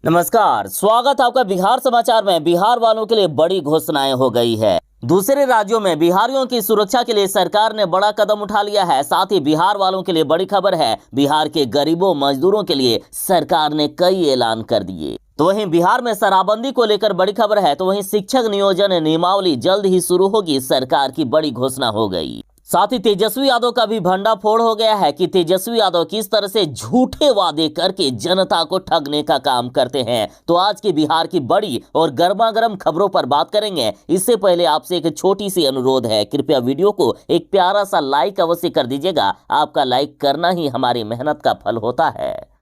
नमस्कार, स्वागत आपका बिहार समाचार में। बिहार वालों के लिए बड़ी घोषणाएं हो गई है। दूसरे राज्यों में बिहारियों की सुरक्षा के लिए सरकार ने बड़ा कदम उठा लिया है। साथ ही बिहार वालों के लिए बड़ी खबर है, बिहार के गरीबों मजदूरों के लिए सरकार ने कई ऐलान कर दिए। तो वहीं बिहार में शराबबंदी को लेकर बड़ी खबर है। तो वहीं शिक्षक नियोजन नियमावली जल्द ही शुरू होगी, सरकार की बड़ी घोषणा हो गई। साथ ही तेजस्वी यादव का भी भंडाफोड़ हो गया है कि तेजस्वी यादव किस तरह से झूठे वादे करके जनता को ठगने का काम करते हैं। तो आज की बिहार की बड़ी और गर्मागर्म खबरों पर बात करेंगे। इससे पहले आपसे एक छोटी सी अनुरोध है, कृपया वीडियो को एक प्यारा सा लाइक अवश्य कर दीजिएगा। आपका लाइक करना ही हमारी मेहनत का फल होता है।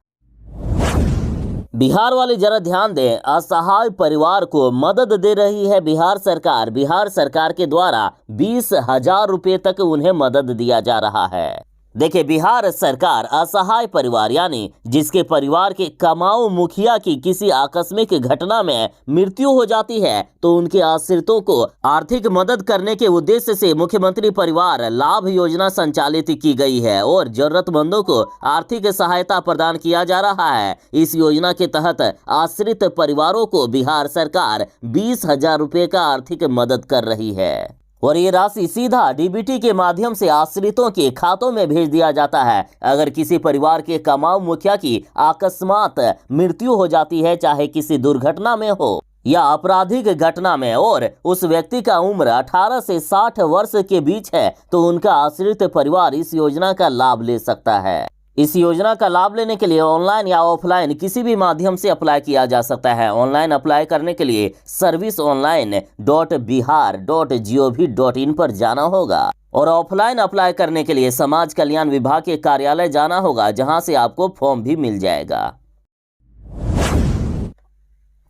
बिहार वाले जरा ध्यान दें, असहाय परिवार को मदद दे रही है बिहार सरकार। बिहार सरकार के द्वारा 20,000 रुपए तक उन्हें मदद दिया जा रहा है। देखिए, बिहार सरकार असहाय परिवार यानी जिसके परिवार के कमाऊ मुखिया की किसी आकस्मिक घटना में मृत्यु हो जाती है, तो उनके आश्रितों को आर्थिक मदद करने के उद्देश्य से मुख्यमंत्री परिवार लाभ योजना संचालित की गई है और जरूरतमंदों को आर्थिक सहायता प्रदान किया जा रहा है। इस योजना के तहत आश्रित परिवारों को बिहार सरकार 20,000 रुपए का आर्थिक मदद कर रही है और ये राशि सीधा डीबीटी के माध्यम से आश्रितों के खातों में भेज दिया जाता है। अगर किसी परिवार के कमाऊ मुखिया की अकस्मात मृत्यु हो जाती है, चाहे किसी दुर्घटना में हो या आपराधिक घटना में, और उस व्यक्ति का उम्र 18 से 60 वर्ष के बीच है, तो उनका आश्रित परिवार इस योजना का लाभ ले सकता है। इस योजना का लाभ लेने के लिए ऑनलाइन या ऑफलाइन किसी भी माध्यम से अप्लाई किया जा सकता है। ऑनलाइन अप्लाई करने के लिए serviceonline.bihar.gov.in पर जाना होगा और ऑफलाइन अप्लाई करने के लिए समाज कल्याण विभाग के कार्यालय जाना होगा, जहां से आपको फॉर्म भी मिल जाएगा।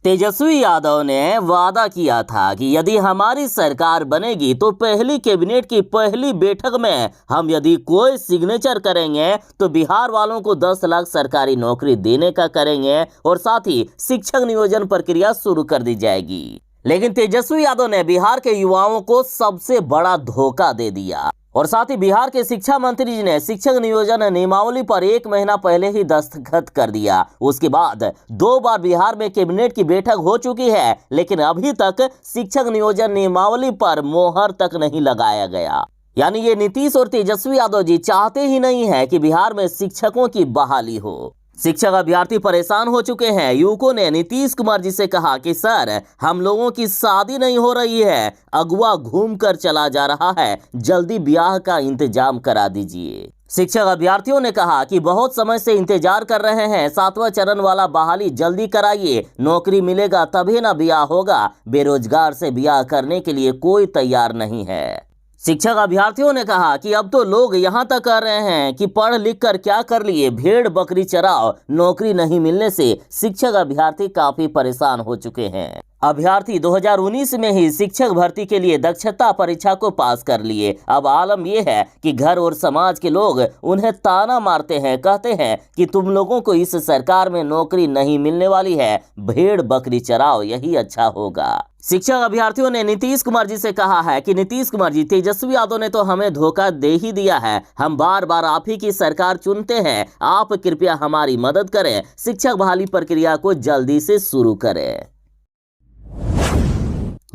तेजस्वी यादव ने वादा किया था कि यदि हमारी सरकार बनेगी तो पहली कैबिनेट की पहली बैठक में हम यदि कोई सिग्नेचर करेंगे तो बिहार वालों को 10 लाख सरकारी नौकरी देने का करेंगे और साथ ही शिक्षक नियोजन प्रक्रिया शुरू कर दी जाएगी। लेकिन तेजस्वी यादव ने बिहार के युवाओं को सबसे बड़ा धोखा दे दिया और साथ ही बिहार के शिक्षा मंत्री जी ने शिक्षक नियोजन नियमावली पर 1 महीना पहले ही दस्तखत कर दिया। उसके बाद 2 बार बिहार में कैबिनेट की बैठक हो चुकी है, लेकिन अभी तक शिक्षक नियोजन नियमावली पर मोहर तक नहीं लगाया गया। यानी ये नीतीश और तेजस्वी यादव जी चाहते ही नहीं है कि बिहार में शिक्षकों की बहाली हो। शिक्षक अभ्यर्थी परेशान हो चुके हैं। युवकों ने नीतीश कुमार जी से कहा कि सर, हम लोगों की शादी नहीं हो रही है, अगुआ घूम कर चला जा रहा है, जल्दी ब्याह का इंतजाम करा दीजिए। शिक्षक अभ्यर्थियों ने कहा कि बहुत समय से इंतजार कर रहे हैं, 7वां चरण वाला बहाली जल्दी कराइए, नौकरी मिलेगा तभी ना ब्याह होगा, बेरोजगार से ब्याह करने के लिए कोई तैयार नहीं है। शिक्षक अभ्यर्थियों ने कहा कि अब तो लोग यहाँ तक कह रहे हैं कि पढ़ लिख कर क्या कर लिए, भेड़ बकरी चराओ, नौकरी नहीं मिलने से शिक्षक अभ्यर्थी काफी परेशान हो चुके हैं। अभ्यर्थी 2019 में ही शिक्षक भर्ती के लिए दक्षता परीक्षा को पास कर लिए। अब आलम यह है कि घर और समाज के लोग उन्हें ताना मारते हैं, कहते हैं कि तुम लोगों को इस सरकार में नौकरी नहीं मिलने वाली है, भेड़ बकरी चराओ, यही अच्छा होगा। शिक्षक अभ्यर्थियों ने नीतीश कुमार जी से कहा है कि नीतीश कुमार जी, तेजस्वी यादव ने तो हमें धोखा दे ही दिया है, हम बार बार आप ही की सरकार चुनते हैं, आप कृपया हमारी मदद करें, शिक्षक बहाली प्रक्रिया को जल्दी से शुरू करें।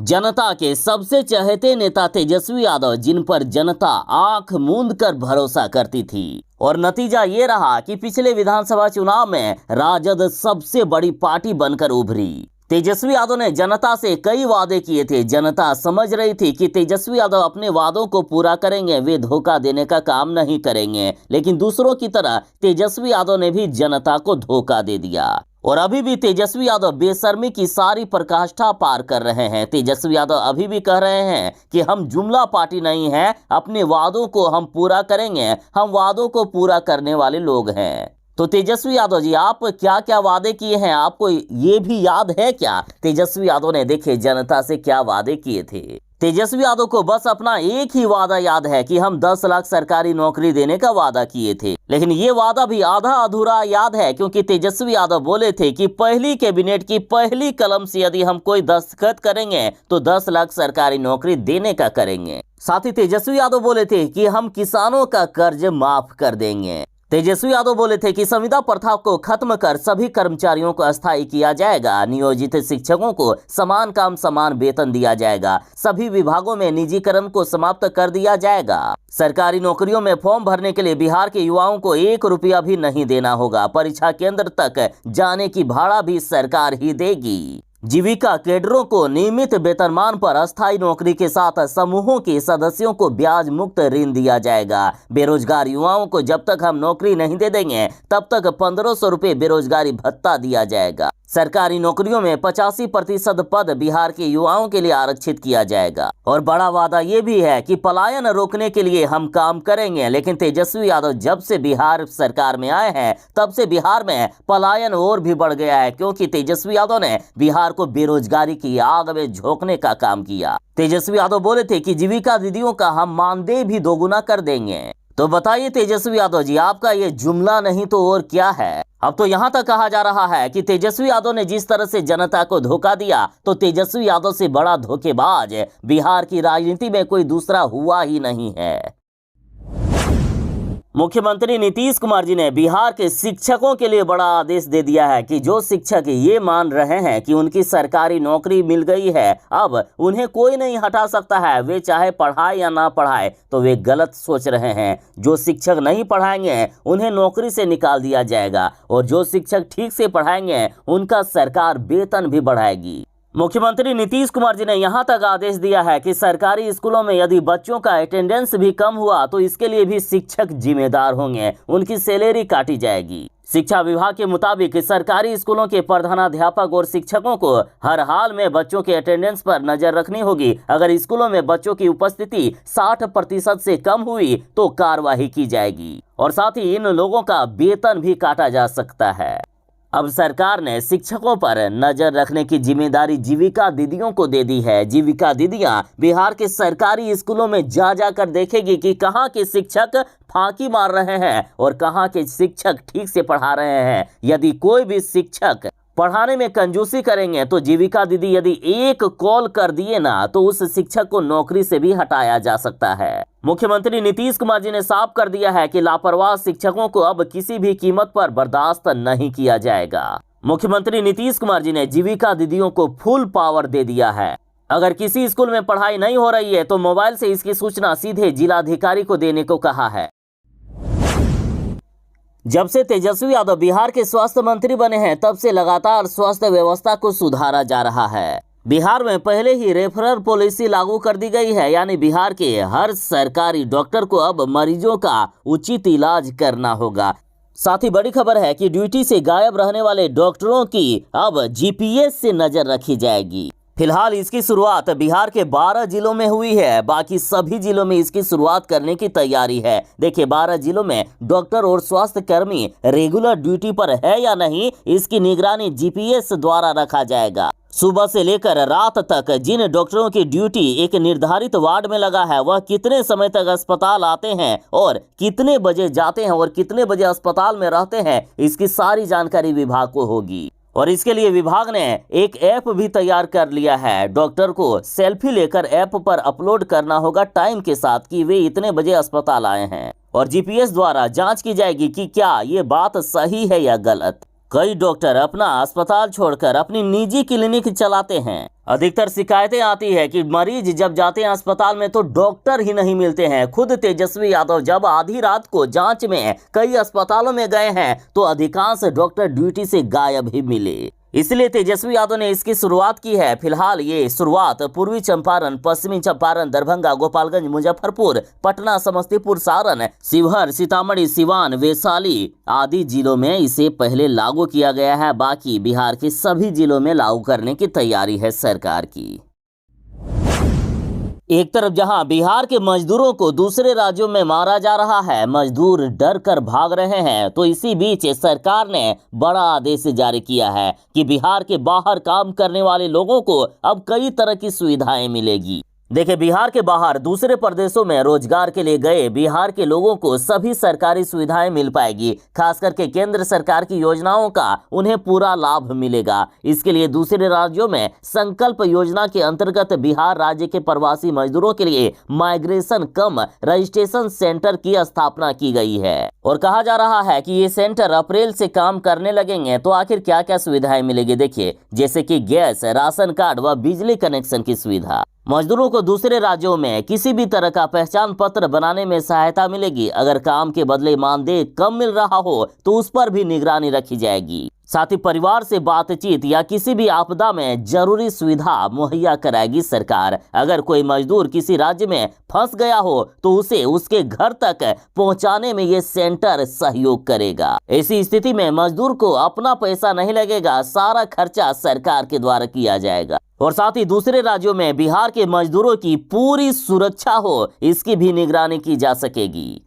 जनता के सबसे चहेते नेता तेजस्वी यादव, जिन पर जनता आंख मूंद कर भरोसा करती थी, और नतीजा ये रहा कि पिछले विधानसभा चुनाव में राजद सबसे बड़ी पार्टी बनकर उभरी। तेजस्वी यादव ने जनता से कई वादे किए थे। जनता समझ रही थी कि तेजस्वी यादव अपने वादों को पूरा करेंगे, वे धोखा देने का काम नहीं करेंगे। लेकिन दूसरों की तरह तेजस्वी यादव ने भी जनता को धोखा दे दिया और अभी भी तेजस्वी यादव बेशर्मी की सारी पराकाष्ठा पार कर रहे हैं। तेजस्वी यादव अभी भी कह रहे हैं कि हम जुमला पार्टी नहीं है, अपने वादों को हम पूरा करेंगे, हम वादों को पूरा करने वाले लोग हैं। तो तेजस्वी यादव जी, आप क्या क्या वादे किए हैं, आपको ये भी याद है क्या? तेजस्वी यादव ने देखिए जनता से क्या वादे किए थे। तेजस्वी यादव को बस अपना एक ही वादा याद है कि हम 10 लाख सरकारी नौकरी देने का वादा किए थे। लेकिन ये वादा भी आधा अधूरा याद है, क्योंकि तेजस्वी यादव बोले थे कि पहली कैबिनेट की पहली कलम से यदि हम कोई दस्तखत करेंगे तो 10 लाख सरकारी नौकरी देने का करेंगे। साथ ही तेजस्वी यादव बोले थे कि हम किसानों का कर्ज माफ कर देंगे। तेजस्वी यादव बोले थे कि संविदा प्रथा को खत्म कर सभी कर्मचारियों को अस्थायी किया जाएगा, नियोजित शिक्षकों को समान काम समान वेतन दिया जाएगा, सभी विभागों में निजीकरण को समाप्त कर दिया जाएगा, सरकारी नौकरियों में फॉर्म भरने के लिए बिहार के युवाओं को 1 रुपया भी नहीं देना होगा, परीक्षा केंद्र तक जाने की भाड़ा भी सरकार ही देगी, जीविका कैडरों को नियमित वेतनमान पर अस्थायी नौकरी के साथ समूहों के सदस्यों को ब्याज मुक्त ऋण दिया जाएगा, बेरोजगार युवाओं को जब तक हम नौकरी नहीं दे देंगे तब तक 1500 रुपये बेरोजगारी भत्ता दिया जाएगा, सरकारी नौकरियों में 85% पद बिहार के युवाओं के लिए आरक्षित किया जाएगा और बड़ा वादा ये भी है कि पलायन रोकने के लिए हम काम करेंगे। लेकिन तेजस्वी यादव जब से बिहार सरकार में आए हैं तब से बिहार में पलायन और भी बढ़ गया है, क्योंकि तेजस्वी यादव ने बिहार को बेरोजगारी की आग में झोंकने का काम किया। तेजस्वी यादव बोले थे कि जीविका दीदियों का हम मानदेय भी दोगुना कर देंगे। तो बताइए तेजस्वी यादव जी, आपका ये जुमला नहीं तो और क्या है? अब तो यहाँ तक कहा जा रहा है कि तेजस्वी यादव ने जिस तरह से जनता को धोखा दिया तो तेजस्वी यादव से बड़ा धोखेबाज बिहार की राजनीति में कोई दूसरा हुआ ही नहीं है। मुख्यमंत्री नीतीश कुमार जी ने बिहार के शिक्षकों के लिए बड़ा आदेश दे दिया है कि जो शिक्षक ये मान रहे हैं कि उनकी सरकारी नौकरी मिल गई है, अब उन्हें कोई नहीं हटा सकता है, वे चाहे पढ़ाए या ना पढ़ाए, तो वे गलत सोच रहे हैं। जो शिक्षक नहीं पढ़ाएंगे उन्हें नौकरी से निकाल दिया जाएगा और जो शिक्षक ठीक से पढ़ाएंगे उनका सरकार वेतन भी बढ़ाएगी। मुख्यमंत्री नीतीश कुमार जी ने यहां तक आदेश दिया है कि सरकारी स्कूलों में यदि बच्चों का अटेंडेंस भी कम हुआ तो इसके लिए भी शिक्षक जिम्मेदार होंगे, उनकी सैलरी काटी जाएगी। शिक्षा विभाग के मुताबिक सरकारी स्कूलों के प्रधानाध्यापक और शिक्षकों को हर हाल में बच्चों के अटेंडेंस पर नजर रखनी होगी। अगर स्कूलों में बच्चों की उपस्थिति 60% से कम हुई तो कार्रवाई की जाएगी और साथ ही इन लोगों का वेतन भी काटा जा सकता है। अब सरकार ने शिक्षकों पर नजर रखने की जिम्मेदारी जीविका दीदियों को दे दी है। जीविका दीदियां बिहार के सरकारी स्कूलों में जाकर देखेगी कि कहां के शिक्षक फांकी मार रहे हैं और कहां के शिक्षक ठीक से पढ़ा रहे हैं। यदि कोई भी शिक्षक पढ़ाने में कंजूसी करेंगे तो जीविका दीदी यदि एक कॉल कर दिए ना तो उस शिक्षक को नौकरी से भी हटाया जा सकता है। मुख्यमंत्री नीतीश कुमार जी ने साफ कर दिया है कि लापरवाह शिक्षकों को अब किसी भी कीमत पर बर्दाश्त नहीं किया जाएगा। मुख्यमंत्री नीतीश कुमार जी ने जीविका दीदियों को फुल पावर दे दिया है। अगर किसी स्कूल में पढ़ाई नहीं हो रही है तो मोबाइल से इसकी सूचना सीधे जिलाधिकारी को देने को कहा है। जब से तेजस्वी यादव बिहार के स्वास्थ्य मंत्री बने हैं तब से लगातार स्वास्थ्य व्यवस्था को सुधारा जा रहा है। बिहार में पहले ही रेफरल पॉलिसी लागू कर दी गई है, यानी बिहार के हर सरकारी डॉक्टर को अब मरीजों का उचित इलाज करना होगा। साथ ही बड़ी खबर है कि ड्यूटी से गायब रहने वाले डॉक्टरों की अब जीपीएस से नजर रखी जाएगी। फिलहाल इसकी शुरुआत बिहार के 12 जिलों में हुई है, बाकी सभी जिलों में इसकी शुरुआत करने की तैयारी है। देखिए 12 जिलों में डॉक्टर और स्वास्थ्य कर्मी रेगुलर ड्यूटी पर है या नहीं, इसकी निगरानी जीपीएस द्वारा रखा जाएगा। सुबह से लेकर रात तक जिन डॉक्टरों की ड्यूटी एक निर्धारित वार्ड में लगा है वह कितने समय तक अस्पताल आते हैं और कितने बजे जाते हैं और कितने बजे अस्पताल में रहते हैं, इसकी सारी जानकारी विभाग को होगी। और इसके लिए विभाग ने एक ऐप भी तैयार कर लिया है। डॉक्टर को सेल्फी लेकर ऐप पर अपलोड करना होगा टाइम के साथ कि वे इतने बजे अस्पताल आए हैं और जीपीएस द्वारा जांच की जाएगी कि क्या ये बात सही है या गलत। कई डॉक्टर अपना अस्पताल छोड़कर अपनी निजी क्लिनिक चलाते हैं। अधिकतर शिकायतें आती है कि मरीज जब जाते हैं अस्पताल में तो डॉक्टर ही नहीं मिलते हैं। खुद तेजस्वी यादव जब आधी रात को जांच में कई अस्पतालों में गए हैं तो अधिकांश डॉक्टर ड्यूटी से गायब ही मिले। इसलिए तेजस्वी यादव ने इसकी शुरुआत की है। फिलहाल ये शुरुआत पूर्वी चंपारण, पश्चिमी चंपारण, दरभंगा, गोपालगंज, मुजफ्फरपुर, पटना, समस्तीपुर, सारण, शिवहर, सीतामढ़ी, सिवान, वैशाली आदि जिलों में इसे पहले लागू किया गया है। बाकी बिहार के सभी जिलों में लागू करने की तैयारी है सरकार की। एक तरफ जहां बिहार के मजदूरों को दूसरे राज्यों में मारा जा रहा है, मजदूर डर कर भाग रहे हैं, तो इसी बीच सरकार ने बड़ा आदेश जारी किया है कि बिहार के बाहर काम करने वाले लोगों को अब कई तरह की सुविधाएं मिलेगी। देखिए, बिहार के बाहर दूसरे प्रदेशों में रोजगार के लिए गए बिहार के लोगों को सभी सरकारी सुविधाएं मिल पाएगी। खास करके केंद्र सरकार की योजनाओं का उन्हें पूरा लाभ मिलेगा। इसके लिए दूसरे राज्यों में संकल्प योजना के अंतर्गत बिहार राज्य के प्रवासी मजदूरों के लिए माइग्रेशन कम रजिस्ट्रेशन सेंटर की स्थापना की गई है और कहा जा रहा है कि ये सेंटर अप्रैल से काम करने लगेंगे। तो आखिर क्या क्या सुविधाएं मिलेगी, देखिए, जैसे कि गैस, राशन कार्ड व बिजली कनेक्शन की सुविधा। मजदूरों को दूसरे राज्यों में किसी भी तरह का पहचान पत्र बनाने में सहायता मिलेगी। अगर काम के बदले मानदेय कम मिल रहा हो तो उस पर भी निगरानी रखी जाएगी। साथ ही परिवार से बातचीत या किसी भी आपदा में जरूरी सुविधा मुहैया कराएगी सरकार। अगर कोई मजदूर किसी राज्य में फंस गया हो तो उसे उसके घर तक पहुंचाने में ये सेंटर सहयोग करेगा। ऐसी स्थिति में मजदूर को अपना पैसा नहीं लगेगा, सारा खर्चा सरकार के द्वारा किया जाएगा। और साथ ही दूसरे राज्यों में बिहार के मजदूरों की पूरी सुरक्षा हो, इसकी भी निगरानी की जा सकेगी।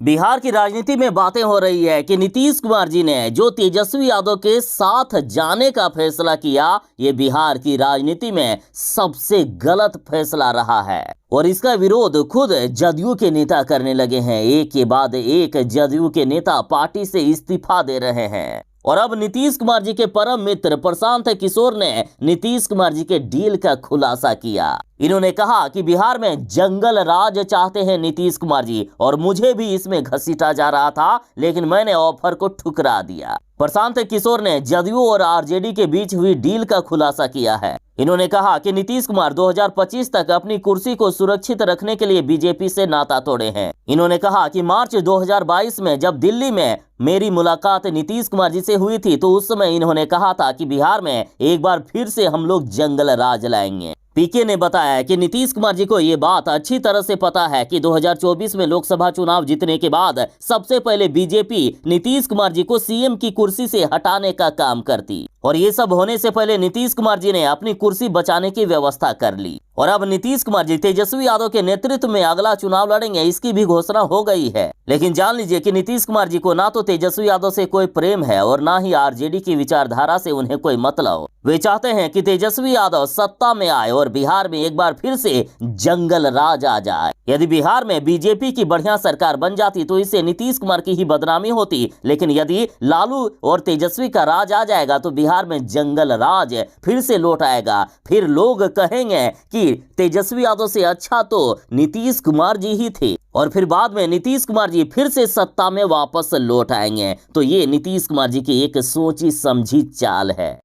बिहार की राजनीति में बातें हो रही है कि नीतीश कुमार जी ने जो तेजस्वी यादव के साथ जाने का फैसला किया, ये बिहार की राजनीति में सबसे गलत फैसला रहा है और इसका विरोध खुद जदयू के नेता करने लगे हैं। एक के बाद एक जदयू के नेता पार्टी से इस्तीफा दे रहे हैं और अब नीतीश कुमार जी के परम मित्र प्रशांत किशोर ने नीतीश कुमार जी के डील का खुलासा किया। इन्होंने कहा कि बिहार में जंगल राज चाहते हैं नीतीश कुमार जी और मुझे भी इसमें घसीटा जा रहा था, लेकिन मैंने ऑफर को ठुकरा दिया। प्रशांत किशोर ने जदयू और आरजेडी के बीच हुई डील का खुलासा किया है। इन्होंने कहा कि नीतीश कुमार 2025 तक अपनी कुर्सी को सुरक्षित रखने के लिए बीजेपी से नाता तोड़े हैं। इन्होंने कहा कि मार्च 2022 में जब दिल्ली में मेरी मुलाकात नीतीश कुमार जी से हुई थी तो उस समय इन्होंने कहा था कि बिहार में एक बार फिर से हम लोग जंगल राज लाएंगे। पीके ने बताया कि नीतीश कुमार जी को ये बात अच्छी तरह से पता है कि 2024 में लोकसभा चुनाव जीतने के बाद सबसे पहले बीजेपी नीतीश कुमार जी को सीएम की कुर्सी से हटाने का काम करती और ये सब होने से पहले नीतीश कुमार जी ने अपनी कुर्सी बचाने की व्यवस्था कर ली और अब नीतीश कुमार जी तेजस्वी यादव के नेतृत्व में अगला चुनाव लड़ेंगे, इसकी भी घोषणा हो गई है। लेकिन जान लीजिए कि नीतीश कुमार जी को ना तो तेजस्वी यादव से कोई प्रेम है और ना ही आरजेडी की विचारधारा से उन्हें कोई मतलब। वे चाहते हैं कि तेजस्वी यादव सत्ता में आए और बिहार में एक बार फिर से जंगल राज आ जाए। यदि बिहार में बीजेपी की बढ़िया सरकार बन जाती तो इससे नीतीश कुमार की ही बदनामी होती, लेकिन यदि लालू और तेजस्वी का राज आ जाएगा तो बिहार में जंगल राज फिर से लौट आएगा। फिर लोग कहेंगे कि तेजस्वी यादव से अच्छा तो नीतीश कुमार जी ही थे और फिर बाद में नीतीश कुमार जी फिर से सत्ता में वापस लौट आएंगे। तो ये नीतीश कुमार जी की एक सोची समझी चाल है।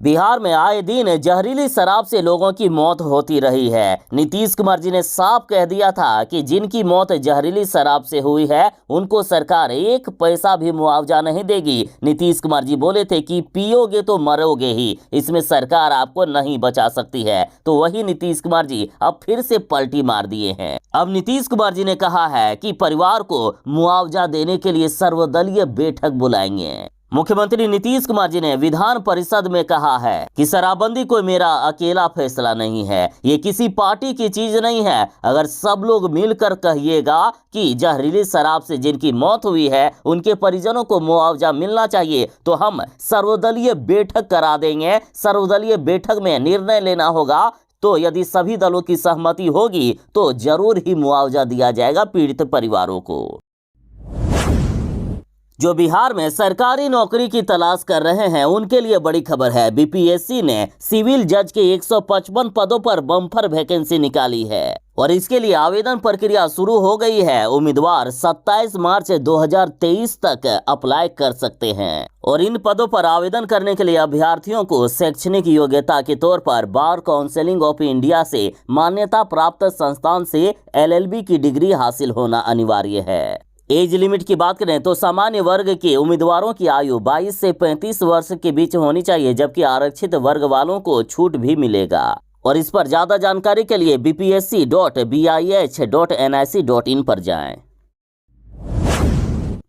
बिहार में आए दिन जहरीली शराब से लोगों की मौत होती रही है। नीतीश कुमार जी ने साफ कह दिया था कि जिनकी मौत जहरीली शराब से हुई है उनको सरकार एक पैसा भी मुआवजा नहीं देगी। नीतीश कुमार जी बोले थे कि पियोगे तो मरोगे ही, इसमें सरकार आपको नहीं बचा सकती है। तो वही नीतीश कुमार जी अब फिर से पलटी मार दिए हैं। अब नीतीश कुमार जी ने कहा है कि परिवार को मुआवजा देने के लिए सर्वदलीय बैठक बुलाएंगे। मुख्यमंत्री नीतीश कुमार जी ने विधान परिषद में कहा है कि शराबबंदी कोई मेरा अकेला फैसला नहीं है, ये किसी पार्टी की चीज नहीं है। अगर सब लोग मिलकर कहिएगा कि जहरीली शराब से जिनकी मौत हुई है उनके परिजनों को मुआवजा मिलना चाहिए तो हम सर्वदलीय बैठक करा देंगे। सर्वदलीय बैठक में निर्णय लेना होगा, तो यदि सभी दलों की सहमति होगी तो जरूर ही मुआवजा दिया जाएगा पीड़ित परिवारों को। जो बिहार में सरकारी नौकरी की तलाश कर रहे हैं उनके लिए बड़ी खबर है। बीपीएससी ने सिविल जज के 155 पदों पर बम्पर वैकेंसी निकाली है और इसके लिए आवेदन प्रक्रिया शुरू हो गई है। उम्मीदवार 27 मार्च 2023 तक अप्लाई कर सकते हैं और इन पदों पर आवेदन करने के लिए अभ्यर्थियों को शैक्षणिक योग्यता के तौर पर बार काउंसिल ऑफ इंडिया से मान्यता प्राप्त संस्थान से LLB की डिग्री हासिल होना अनिवार्य है। एज लिमिट की बात करें तो सामान्य वर्ग के उम्मीदवारों की आयु 22 से 35 वर्ष के बीच होनी चाहिए, जबकि आरक्षित वर्ग वालों को छूट भी मिलेगा। और इस पर ज्यादा जानकारी के लिए bpsc.bih.nic.in पर जाएं।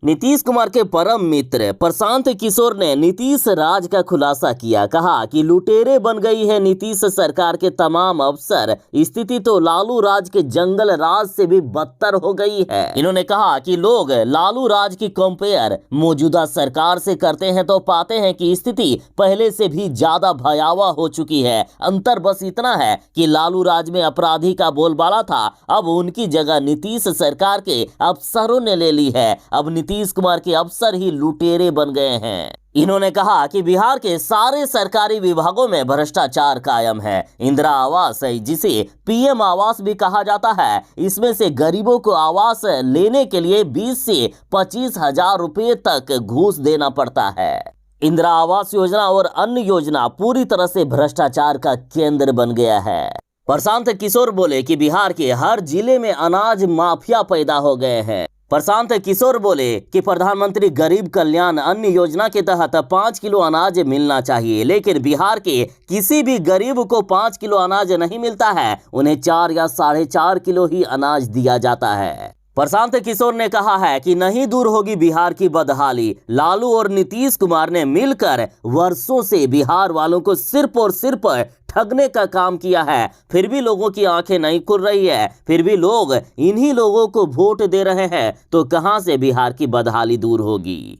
नीतीश कुमार के परम मित्र प्रशांत किशोर ने नीतीश राज का खुलासा किया। कहा कि लुटेरे बन गई है नीतीश सरकार के तमाम अफसर, स्थिति तो लालू राज के जंगल राज से भी बदतर हो गई है। इन्होंने कहा कि लोग लालू राज की कंपेयर मौजूदा सरकार से करते हैं तो पाते हैं कि स्थिति पहले से भी ज्यादा भयावह हो चुकी है। अंतर बस इतना है कि लालू राज में अपराधी का बोलबाला था, अब उनकी जगह नीतीश सरकार के अफसरों ने ले ली है। अब नीतीश कुमार के अफसर ही लुटेरे बन गए हैं। इन्होंने कहा कि बिहार के सारे सरकारी विभागों में भ्रष्टाचार कायम है। इंदिरा आवास, जिसे पीएम आवास भी कहा जाता है, इसमें से गरीबों को आवास लेने के लिए 20 से 25 हजार रुपए तक घूस देना पड़ता है। इंदिरा आवास योजना और अन्य योजना पूरी तरह से भ्रष्टाचार का केंद्र बन गया है। प्रशांत किशोर बोले कि बिहार के हर जिले में अनाज माफिया पैदा हो गए हैं। प्रशांत किशोर बोले कि प्रधानमंत्री गरीब कल्याण अन्न योजना के तहत 5 किलो अनाज मिलना चाहिए, लेकिन बिहार के किसी भी गरीब को 5 किलो अनाज नहीं मिलता है, उन्हें 4 या 4.5 किलो ही अनाज दिया जाता है। प्रशांत किशोर ने कहा है कि नहीं दूर होगी बिहार की बदहाली। लालू और नीतीश कुमार ने मिलकर वर्षों से बिहार वालों को सिर्फ और सिर्फ ठगने का काम किया है, फिर भी लोगों की आंखें नहीं खुल रही है, फिर भी लोग इन्हीं लोगों को वोट दे रहे हैं, तो कहां से बिहार की बदहाली दूर होगी।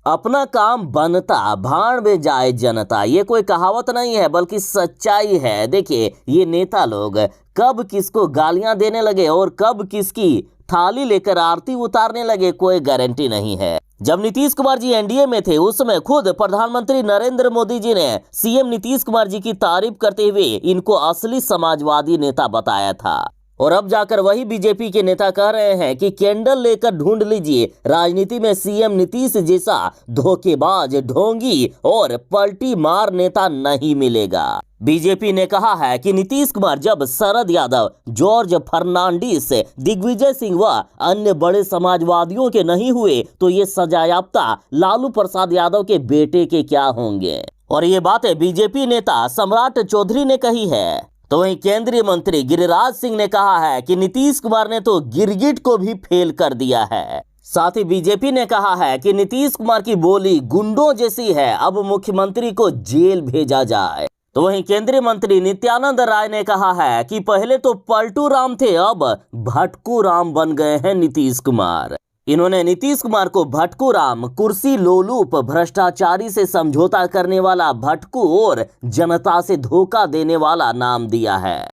अपना काम बनता भाड़ में जाए जनता, ये कोई कहावत नहीं है बल्कि सच्चाई है। देखिए, ये नेता लोग कब किसको गालियां देने लगे और कब किसकी थाली लेकर आरती उतारने लगे, कोई गारंटी नहीं है। जब नीतीश कुमार जी एनडीए में थे, उस समय खुद प्रधानमंत्री नरेंद्र मोदी जी ने सीएम नीतीश कुमार जी की तारीफ करते हुए इनको असली समाजवादी नेता बताया था। और अब जाकर वही बीजेपी के नेता कह रहे हैं कि कैंडल लेकर ढूंढ लीजिए, राजनीति में सीएम नीतीश जैसा धोखेबाज, ढोंगी और पलटी मार नेता नहीं मिलेगा। बीजेपी ने कहा है कि नीतीश कुमार जब शरद यादव, जॉर्ज फर्नांडिस, दिग्विजय सिंह व अन्य बड़े समाजवादियों के नहीं हुए तो ये सजायाफ्ता लालू प्रसाद यादव के बेटे के क्या होंगे। और ये बातें बीजेपी नेता सम्राट चौधरी ने कही है। तो वहीं केंद्रीय मंत्री गिरिराज सिंह ने कहा है कि नीतीश कुमार ने तो गिरगिट को भी फेल कर दिया है। साथ ही बीजेपी ने कहा है कि नीतीश कुमार की बोली गुंडों जैसी है, अब मुख्यमंत्री को जेल भेजा जाए। तो वहीं केंद्रीय मंत्री नित्यानंद राय ने कहा है कि पहले तो पलटू राम थे, अब भटकू राम बन गए हैं नीतीश कुमार। इन्होंने नीतीश कुमार को भटकू राम, कुर्सी लोलूप, भ्रष्टाचारी से समझौता करने वाला भटकू और जनता से धोखा देने वाला नाम दिया है।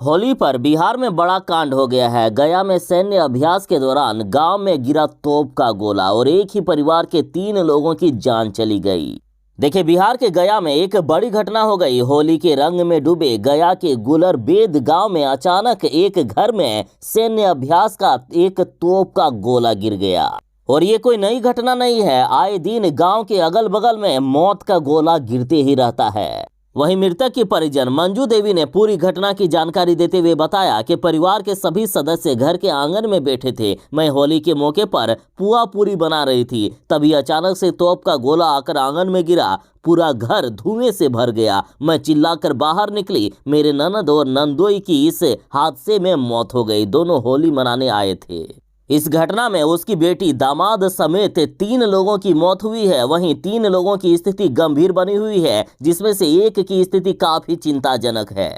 होली पर बिहार में बड़ा कांड हो गया है। गया में सैन्य अभ्यास के दौरान गांव में गिरा तोप का गोला और एक ही परिवार के 3 लोगों की जान चली गई। देखिए, बिहार के गया में एक बड़ी घटना हो गई। होली के रंग में डूबे गया के गुलरबेद गांव में अचानक एक घर में सैन्य अभ्यास का एक तोप का गोला गिर गया। और ये कोई नई घटना नहीं है, आए दिन गांव के अगल बगल में मौत का गोला गिरते ही रहता है। वहीं मृतक की परिजन मंजू देवी ने पूरी घटना की जानकारी देते हुए बताया कि परिवार के सभी सदस्य घर के आंगन में बैठे थे। मैं होली के मौके पर पुआ पूरी बना रही थी, तभी अचानक से तोप का गोला आकर आंगन में गिरा। पूरा घर धुएं से भर गया। मैं चिल्लाकर बाहर निकली। मेरे ननद और नंदोई की इस हादसे में मौत हो गई। दोनों होली मनाने आए थे। इस घटना में उसकी बेटी, दामाद समेत 3 लोगों की मौत हुई है। वहीं 3 लोगों की स्थिति गंभीर बनी हुई है, जिसमें से एक की स्थिति काफी चिंताजनक है।